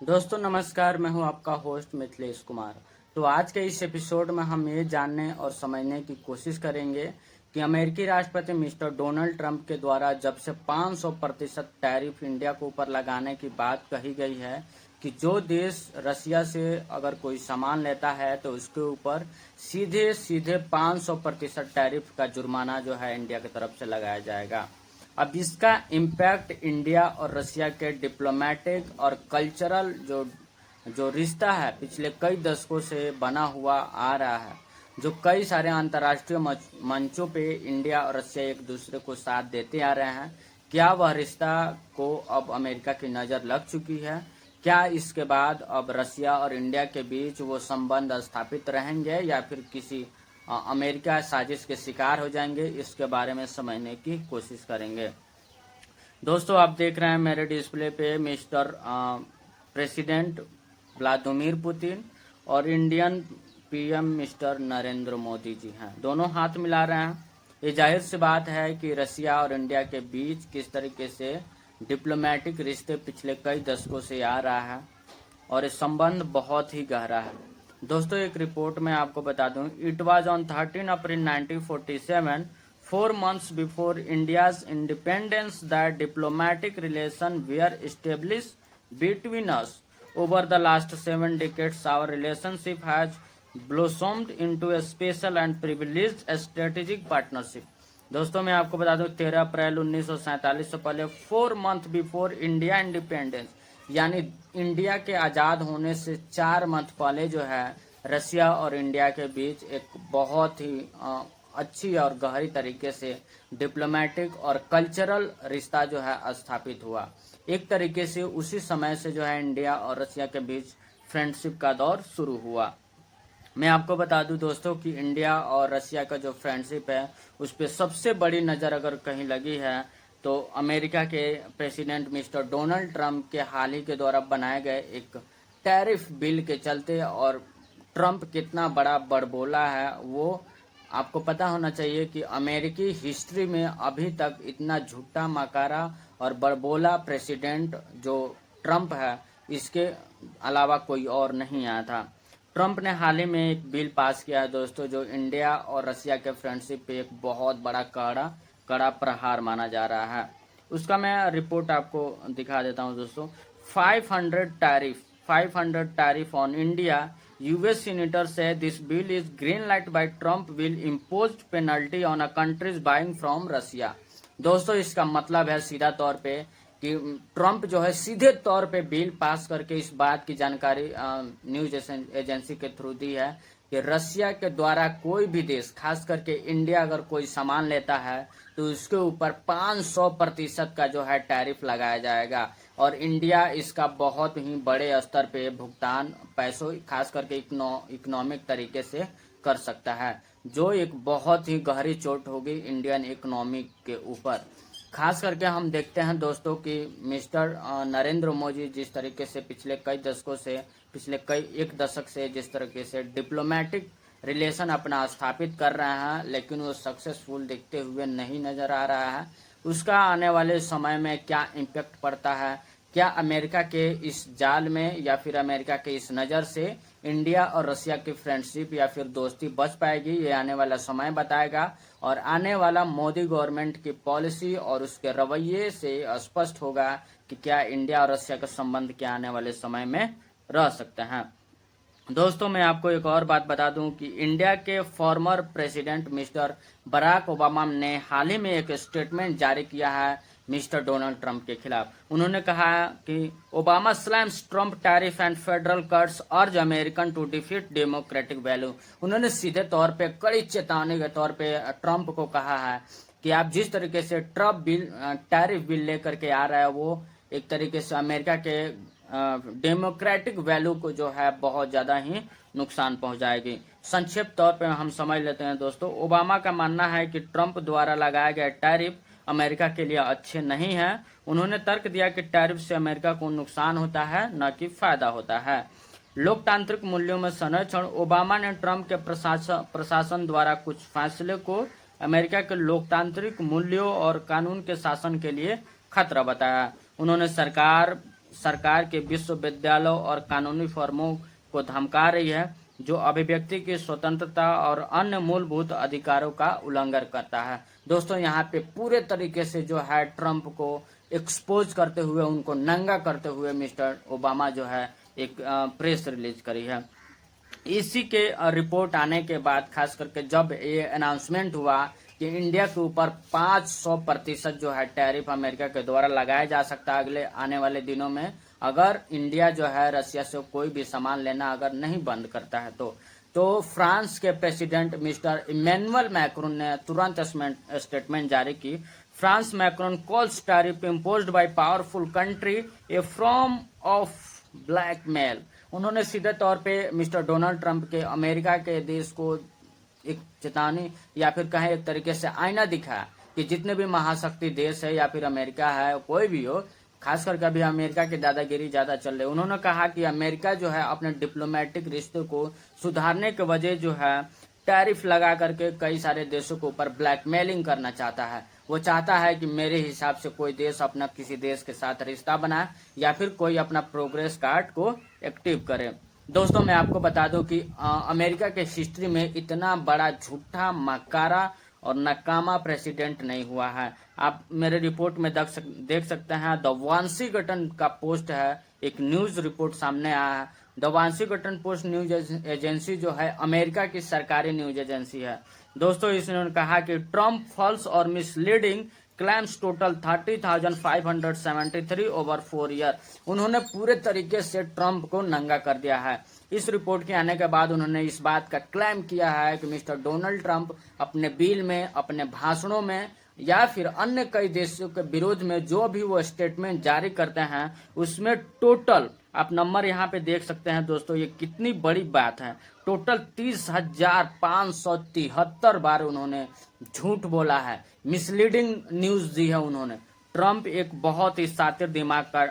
दोस्तों नमस्कार, मैं हूं आपका होस्ट मिथिलेश कुमार। तो आज के इस एपिसोड में हम ये जानने और समझने की कोशिश करेंगे कि अमेरिकी राष्ट्रपति मिस्टर डोनाल्ड ट्रंप के द्वारा जब से 500% टैरिफ इंडिया के ऊपर लगाने की बात कही गई है कि जो देश रसिया से अगर कोई सामान लेता है तो उसके ऊपर सीधे सीधे 500% टैरिफ का जुर्माना जो है इंडिया की तरफ से लगाया जाएगा। अब इसका इम्पैक्ट इंडिया और रसिया के डिप्लोमेटिक और कल्चरल जो जो रिश्ता है पिछले कई दशकों से बना हुआ आ रहा है, जो कई सारे अंतर्राष्ट्रीय मंचों पे इंडिया और रसिया एक दूसरे को साथ देते आ रहे हैं, क्या वह रिश्ता को अब अमेरिका की नज़र लग चुकी है? क्या इसके बाद अब रसिया और इंडिया के बीच वो संबंध स्थापित रहेंगे या फिर किसी अमेरिका साजिश के शिकार हो जाएंगे? इसके बारे में समझने की कोशिश करेंगे। दोस्तों आप देख रहे हैं मेरे डिस्प्ले पे मिस्टर प्रेसिडेंट व्लादिमीर पुतिन और Indian PM mister Narendra Modi ji हैं, दोनों हाथ मिला रहे हैं। ये जाहिर सी बात है कि रसिया और इंडिया के बीच किस तरीके से डिप्लोमेटिक रिश्ते पिछले कई दशकों से आ रहा है और ये संबंध बहुत ही गहरा है। दोस्तों एक रिपोर्ट में आपको बता दूं, it was on 13 April 1947, 4 months before India's independence, that diplomatic relations were established between us. Over the last 7 decades, our relationship has blossomed into a special and privileged strategic partnership. दोस्तों मैं आपको बता दूं 13 अप्रैल 1947 से पहले 4 month बिफोर इंडिया इंडिपेंडेंस, यानी India के आज़ाद होने से 4 मंथ पहले जो है रसिया और इंडिया के बीच एक बहुत ही अच्छी और गहरी तरीके से डिप्लोमेटिक और कल्चरल रिश्ता जो है स्थापित हुआ। एक तरीके से उसी समय से जो है इंडिया और रसिया के बीच फ्रेंडशिप का दौर शुरू हुआ। मैं आपको बता दूं दोस्तों कि इंडिया और रसिया का जो फ्रेंडशिप है उस पर सबसे बड़ी नज़र अगर कहीं लगी है तो अमेरिका के प्रेसिडेंट मिस्टर डोनाल्ड ट्रंप के हाल ही के द्वारा बनाए गए एक टैरिफ बिल के चलते। और ट्रंप कितना बड़ा बड़बोला है वो आपको पता होना चाहिए कि अमेरिकी हिस्ट्री में अभी तक इतना झूठा मकारा और बड़बोला प्रेसिडेंट जो ट्रंप है, इसके अलावा कोई और नहीं आया था। ट्रंप ने हाल ही में एक बिल पास किया है दोस्तों, जो इंडिया और रसिया के फ्रेंडशिप पे एक बहुत बड़ा कड़ा प्रहार माना जा रहा है। उसका मैं रिपोर्ट आपको दिखा देता हूं दोस्तों। 500 tariff on India. US senator said this bill is green light by Trump will impose penalty on a countries buying from Russia। दोस्तों इसका मतलब है सीधा तौर पे कि ट्रंप जो है सीधे तौर पे बिल पास करके इस बात की जानकारी न्यूज एजेंसी के थ्रू दी है कि रसिया के द्वारा कोई भी देश, खास करके इंडिया, अगर कोई सामान लेता है तो उसके ऊपर 500% का जो है टैरिफ लगाया जाएगा और इंडिया इसका बहुत ही बड़े स्तर पे भुगतान पैसों खास करके इकोनॉमिक तरीके से कर सकता है, जो एक बहुत ही गहरी चोट होगी इंडियन इकोनॉमी के ऊपर। खास करके हम देखते हैं दोस्तों कि मिस्टर नरेंद्र मोदी जिस तरीके से पिछले कई एक दशक से जिस तरीके से डिप्लोमेटिक रिलेशन अपना स्थापित कर रहे हैं, लेकिन वो सक्सेसफुल दिखते हुए नहीं नजर आ रहा है। उसका आने वाले समय में क्या इम्पैक्ट पड़ता है, क्या अमेरिका के इस जाल में या फिर अमेरिका के इस नज़र से इंडिया और रसिया की फ्रेंडशिप या फिर दोस्ती बच पाएगी, ये आने वाला समय बताएगा। और आने वाला मोदी गवर्नमेंट की पॉलिसी और उसके रवैये से स्पष्ट होगा कि क्या इंडिया और रसिया का संबंध क्या आने वाले समय में रह सकते हैं। दोस्तों मैं आपको एक और बात बता दूं कि इंडिया के former president mister Barack Obama ने हाल ही में एक स्टेटमेंट जारी किया है मिस्टर डोनाल्ड ट्रंप के खिलाफ। उन्होंने कहा कि Obama slams Trump tariff and federal cuts urge American to defeat democratic value. उन्होंने सीधे तौर पे कड़ी चेतावनी के तौर पे ट्रंप को कहा है कि आप जिस तरीके से टैरिफ बिल लेकर के आ रहा है वो एक तरीके से अमेरिका के डेमोक्रेटिक वैल्यू को जो है बहुत ज़्यादा ही नुकसान पहुंचाएगी। संक्षिप्त तौर पे हम समझ लेते हैं दोस्तों। ओबामा का मानना है कि ट्रंप द्वारा लगाया गया टैरिफ अमेरिका के लिए अच्छे नहीं है। उन्होंने तर्क दिया कि टैरिफ से अमेरिका को नुकसान होता है, न कि फायदा होता है। लोकतांत्रिक मूल्यों में संरक्षण। ओबामा ने ट्रंप के प्रशासन द्वारा कुछ फैसले को अमेरिका के लोकतांत्रिक मूल्यों और कानून के शासन के लिए खतरा बताया। उन्होंने सरकार सरकार के विश्वविद्यालयों और कानूनी फर्मों को धमका रही है, जो अभिव्यक्ति की स्वतंत्रता और अन्य मूलभूत अधिकारों का उल्लंघन करता है। दोस्तों, यहाँ पे पूरे तरीके से जो है ट्रंप को एक्सपोज करते हुए, उनको नंगा करते हुए मिस्टर ओबामा जो है एक प्रेस रिलीज करी है। इसी के रिपोर्ट आने के बाद, खास करके जब ये अनाउंसमेंट हुआ कि इंडिया के ऊपर 500% जो है टैरिफ अमेरिका के द्वारा लगाया जा सकता है अगले आने वाले दिनों में, अगर इंडिया जो है रशिया से कोई भी सामान लेना अगर नहीं बंद करता है तो फ्रांस के प्रेसिडेंट मिस्टर इमैनुअल मैक्रोन ने तुरंत स्टेटमेंट जारी की। France Macron calls tariff imposed by powerful country a form of blackmail. उन्होंने सीधे तौर पे मिस्टर डोनाल्ड ट्रंप के अमेरिका के देश को एक चेतावनी या फिर कहें एक तरीके से आईना दिखाया कि जितने भी महाशक्ति देश है या फिर अमेरिका है, कोई भी हो, खास करके अभी अमेरिका की दादागिरी ज्यादा चल रही है। उन्होंने कहा कि अमेरिका जो है अपने डिप्लोमेटिक रिश्ते को सुधारने के वजह जो है टैरिफ लगा करके कई सारे देशों के ऊपर ब्लैकमेलिंग करना चाहता है। वो चाहता है कि मेरे हिसाब से कोई देश अपना किसी देश के साथ रिश्ता बनाए या फिर कोई अपना प्रोग्रेस कार्ड को एक्टिव करे। दोस्तों, मैं आपको बता दूं कि अमेरिका के हिस्ट्री में इतना बड़ा झूठा, मकारा और नाकामा प्रेसिडेंट नहीं हुआ है। आप मेरे रिपोर्ट में देख सकते हैं, द वाशिंगटन का पोस्ट है, एक न्यूज रिपोर्ट सामने आया है। The Washington post news agency जो है अमेरिका की सरकारी न्यूज एजेंसी है। दोस्तों, इसने कहा कि ट्रम्प फॉल्स और misleading claims total 30,573 over 4 year. उन्होंने पूरे तरीके से ट्रंप को नंगा कर दिया है। इस रिपोर्ट के आने के बाद उन्होंने इस बात का क्लेम किया है कि मिस्टर डोनाल्ड ट्रंप अपने बिल में, अपने भाषणों में या फिर अन्य कई देशों के विरोध में जो भी वो स्टेटमेंट जारी करते हैं, उसमें टोटल, आप नंबर यहाँ पे देख सकते हैं दोस्तों, ये कितनी बड़ी बात है, टोटल 30,573 बार उन्होंने झूठ बोला है, मिसलीडिंग न्यूज दी है उन्होंने। ट्रंप एक बहुत ही शातिर दिमाग का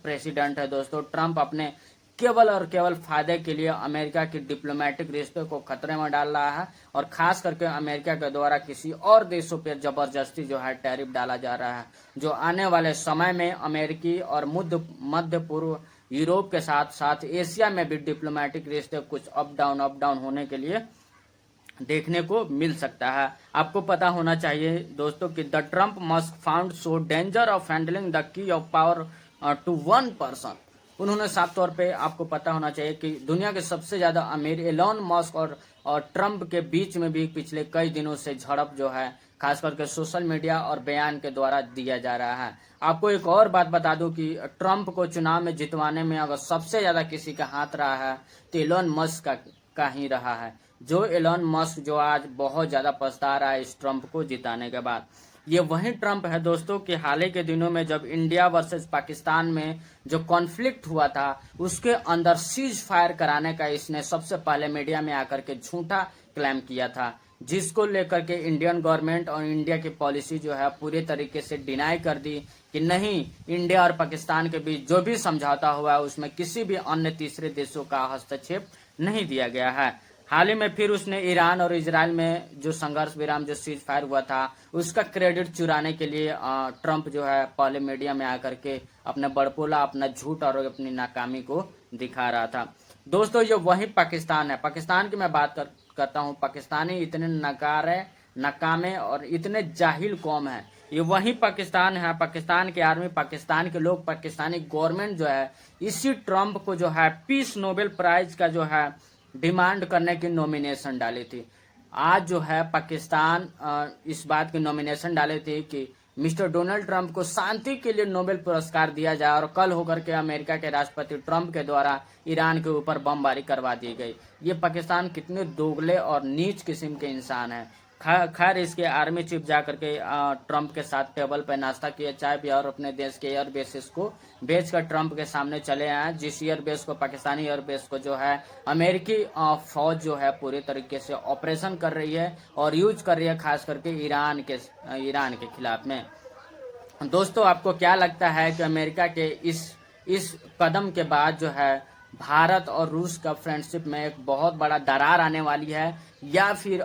प्रेसिडेंट है दोस्तों। ट्रंप अपने केवल और केवल फायदे के लिए अमेरिका की डिप्लोमेटिक रिश्ते को खतरे में डाल रहा है और खास करके अमेरिका के द्वारा किसी और देशों पर जबरदस्ती जो है टैरिफ डाला जा रहा है, जो आने वाले समय में अमेरिकी और मध्य पूर्व, यूरोप के साथ साथ एशिया में भी डिप्लोमेटिक रिश्ते कुछ अप डाउन होने के लिए देखने को मिल सकता है। आपको पता होना चाहिए दोस्तों कि the Trump must found so danger of handling the key of power to one person. उन्होंने साफ तौर पे आपको पता होना चाहिए कि दुनिया के सबसे ज्यादा अमीर एलोन मस्क और ट्रंप के बीच में भी पिछले कई दिनों से झड़प जो है खास करके सोशल मीडिया और बयान के द्वारा दिया जा रहा है। आपको एक और बात बता दूं कि ट्रंप को चुनाव में जितवाने में अगर सबसे ज्यादा किसी का हाथ रहा है तो एलोन मस्क का ही रहा है। जो एलोन मस्क जो आज बहुत ज्यादा पछता रहा है इस ट्रंप को जिताने के बाद। ये वही ट्रंप है दोस्तों कि हाल ही के दिनों में जब इंडिया वर्सेस पाकिस्तान में जो कॉन्फ्लिक्ट हुआ था उसके अंदर सीज फायर कराने का इसने सबसे पहले मीडिया में आकर के झूठा क्लेम किया था, जिसको लेकर के इंडियन गवर्नमेंट और इंडिया की पॉलिसी जो है पूरे तरीके से डिनाई कर दी कि नहीं, इंडिया और पाकिस्तान के बीच जो भी समझौता हुआ है उसमें किसी भी अन्य तीसरे देशों का हस्तक्षेप नहीं दिया गया है। हाल ही में फिर उसने ईरान और इजराइल में जो संघर्ष विराम, जो सीज फायर हुआ था, उसका क्रेडिट चुराने के लिए ट्रंप जो है पहले मीडिया में आकर के अपने बड़पोला, अपना झूठ और अपनी नाकामी को दिखा रहा था। दोस्तों, ये वही पाकिस्तान है। पाकिस्तान की मैं बात करता हूँ। पाकिस्तानी इतने नकारे, नकामे और इतने जाहिल कौम है। ये वही पाकिस्तान है। पाकिस्तान की आर्मी, पाकिस्तान के लोग, पाकिस्तानी गवर्नमेंट जो है इसी ट्रंप को जो है पीस नोबेल प्राइज का जो है डिमांड करने की नॉमिनेशन डाली थी। आज जो है पाकिस्तान इस बात की नॉमिनेशन डाली थी कि मिस्टर डोनाल्ड ट्रंप को शांति के लिए नोबेल पुरस्कार दिया जाए और कल होकर के अमेरिका के राष्ट्रपति ट्रंप के द्वारा ईरान के ऊपर बमबारी करवा दी गई। ये पाकिस्तान कितने दोगले और नीच किस्म के इंसान है। खैर, इसके आर्मी चीफ जाकर के ट्रंप के साथ टेबल पर नाश्ता किया, चाय पिया और अपने देश के एयर बेसिस को बेचकर ट्रंप के सामने चले आए, जिस एयर बेस को, पाकिस्तानी एयर बेस को जो है अमेरिकी फौज जो है पूरे तरीके से ऑपरेशन कर रही है और यूज कर रही है, खास करके ईरान के खिलाफ में। दोस्तों, आपको क्या लगता है कि अमेरिका के इस कदम के बाद जो है भारत और रूस का फ्रेंडशिप में एक बहुत बड़ा दरार आने वाली है, या फिर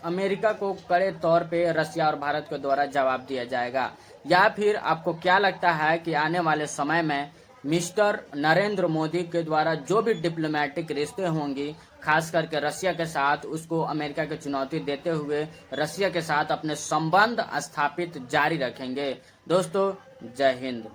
अमेरिका को कड़े तौर पे रशिया और भारत के द्वारा जवाब दिया जाएगा? या फिर आपको क्या लगता है कि आने वाले समय में मिस्टर नरेंद्र मोदी के द्वारा जो भी डिप्लोमेटिक रिश्ते होंगी, खास करके रसिया के साथ, उसको अमेरिका की चुनौती देते हुए रसिया के साथ अपने संबंध स्थापित जारी रखेंगे। दोस्तों, जय हिंद।